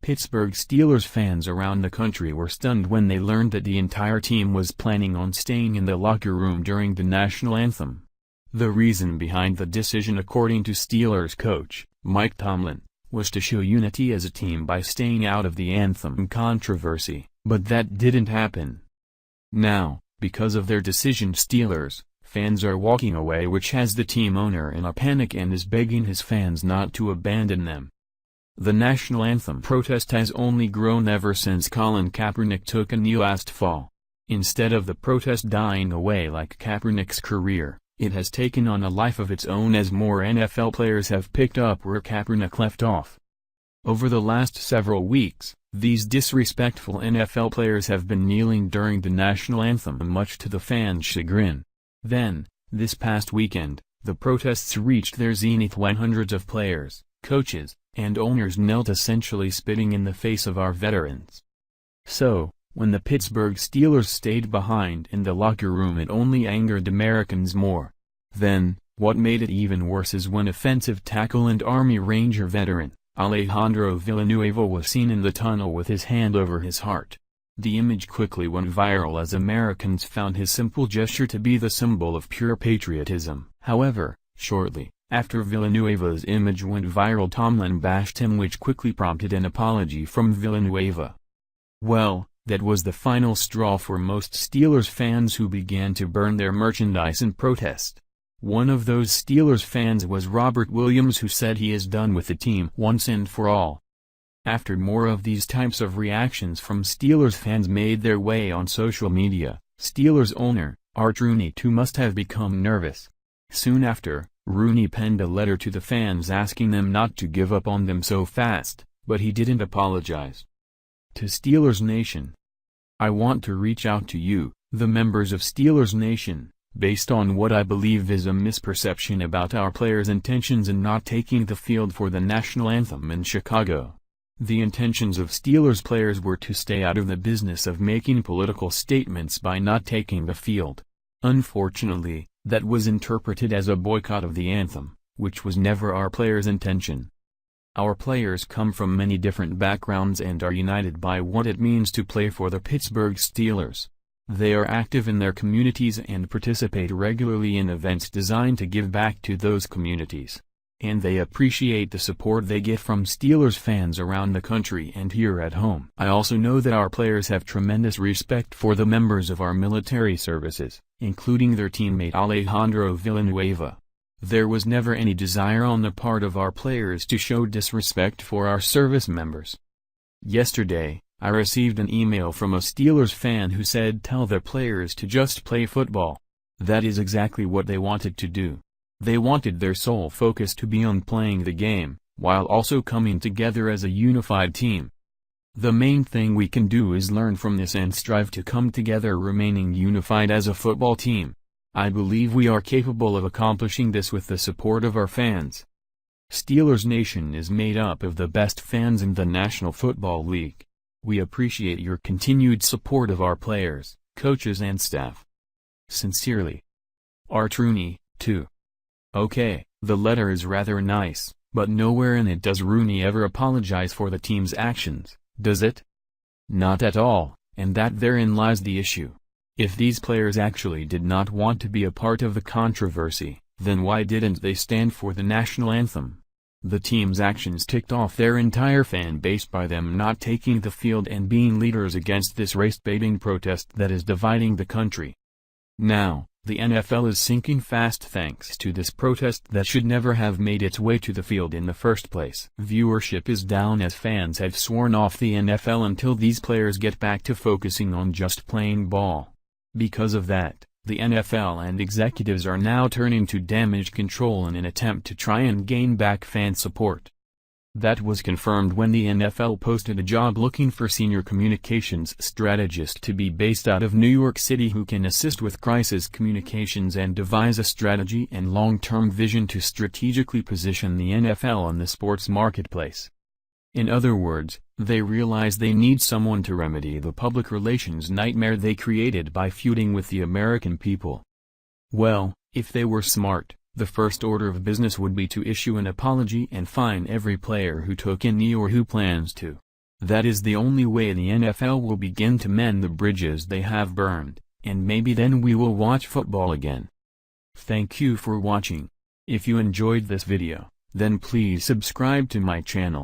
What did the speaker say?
Pittsburgh Steelers fans around the country were stunned when they learned that the entire team was planning on staying in the locker room during the national anthem. The reason behind the decision, according to Steelers coach Mike Tomlin, was to show unity as a team by staying out of the anthem controversy, but that didn't happen. Now, because of their decision, Steelers fans are walking away, which has the team owner in a panic and is begging his fans not to abandon them. The national anthem protest has only grown ever since Colin Kaepernick took a knee last fall. Instead of the protest dying away like Kaepernick's career, it has taken on a life of its own as more NFL players have picked up where Kaepernick left off. Over the last several weeks, these disrespectful NFL players have been kneeling during the national anthem, much to the fans' chagrin. Then, this past weekend, the protests reached their zenith when hundreds of players, coaches, and owners knelt, essentially spitting in the face of our veterans. So, when the Pittsburgh Steelers stayed behind in the locker room, it only angered Americans more. Then, what made it even worse is when offensive tackle and Army Ranger veteran Alejandro Villanueva was seen in the tunnel with his hand over his heart. The image quickly went viral as Americans found his simple gesture to be the symbol of pure patriotism. However, shortly after Villanueva's image went viral, Tomlin bashed him, which quickly prompted an apology from Villanueva. Well, that was the final straw for most Steelers fans, who began to burn their merchandise in protest. One of those Steelers fans was Robert Williams, who said he is done with the team once and for all. After more of these types of reactions from Steelers fans made their way on social media, Steelers owner Art Rooney too must have become nervous. Soon after, Rooney penned a letter to the fans asking them not to give up on them so fast, but he didn't apologize. To Steelers Nation: I want to reach out to you, the members of Steelers Nation, based on what I believe is a misperception about our players' intentions in not taking the field for the national anthem in Chicago. The intentions of Steelers players were to stay out of the business of making political statements by not taking the field. Unfortunately, that was interpreted as a boycott of the anthem, which was never our players' intention. Our players come from many different backgrounds and are united by what it means to play for the Pittsburgh Steelers. They are active in their communities and participate regularly in events designed to give back to those communities. And they appreciate the support they get from Steelers fans around the country and here at home. I also know that our players have tremendous respect for the members of our military services, including their teammate Alejandro Villanueva. There was never any desire on the part of our players to show disrespect for our service members. Yesterday, I received an email from a Steelers fan who said tell their players to just play football. That is exactly what they wanted to do. They wanted their sole focus to be on playing the game, while also coming together as a unified team. The main thing we can do is learn from this and strive to come together, remaining unified as a football team. I believe we are capable of accomplishing this with the support of our fans. Steelers Nation is made up of the best fans in the National Football League. We appreciate your continued support of our players, coaches and staff. Sincerely, Art Rooney, 2. Okay, the letter is rather nice, but nowhere in it does Rooney ever apologize for the team's actions, does it? Not at all, and that therein lies the issue. If these players actually did not want to be a part of the controversy, then why didn't they stand for the national anthem? The team's actions ticked off their entire fan base by them not taking the field and being leaders against this race-baiting protest that is dividing the country. Now, the NFL is sinking fast thanks to this protest that should never have made its way to the field in the first place. Viewership is down as fans have sworn off the NFL until these players get back to focusing on just playing ball. Because of that, the NFL and executives are now turning to damage control in an attempt to try and gain back fan support. That was confirmed when the NFL posted a job looking for senior communications strategist to be based out of New York City who can assist with crisis communications and devise a strategy and long-term vision to strategically position the NFL in the sports marketplace. In other words, they realize they need someone to remedy the public relations nightmare they created by feuding with the American people. Well, if they were smart, the first order of business would be to issue an apology and fine every player who took a knee or who plans to. That is the only way the NFL will begin to mend the bridges they have burned, and maybe then we will watch football again. Thank you for watching. If you enjoyed this video, then please subscribe to my channel.